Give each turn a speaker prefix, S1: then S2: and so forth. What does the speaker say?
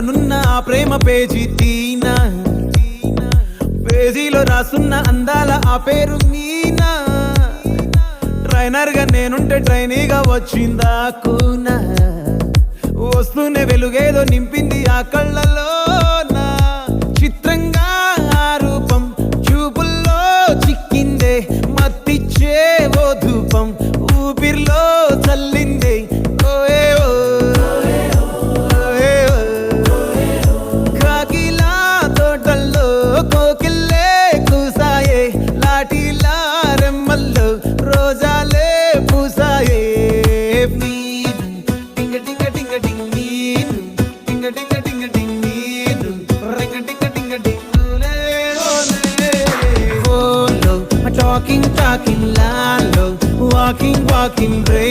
S1: నున్న ఆ ప్రేమ పేజీ తీనా, పేజీలో రాసున్న అందాల ఆ పేరు మీనా. ట్రైనర్ గా నేనుంటే ట్రైనీగా వచ్చిందా కూనా, వస్తూనే వెలుగేదో నింపింది ఆ కళ్ళలో. చిత్రంగా ఆ రూపం చూపుల్లో చిక్కిందే, మత్తిచ్చే ఓ ధూపం ఊపిరిలో చల్లిందే. ఓయే ఓ కాకిలా తోటల్లో కోకిల్లే కూసాయే, లాఠీలా రెమ్మల్లో రోజాలే పూసాయే. టింగ టింగ టింగ టింగ్ నీరు, టింగ టింగ టింగ టింగ్ నీరు, రింగ టింగ టింగ టింగులే ఓలే. ఫోన్లో టాకింగ్ టాకింగ్ లాలో, వాకింగ్ వాకింగ్ బ్రేక్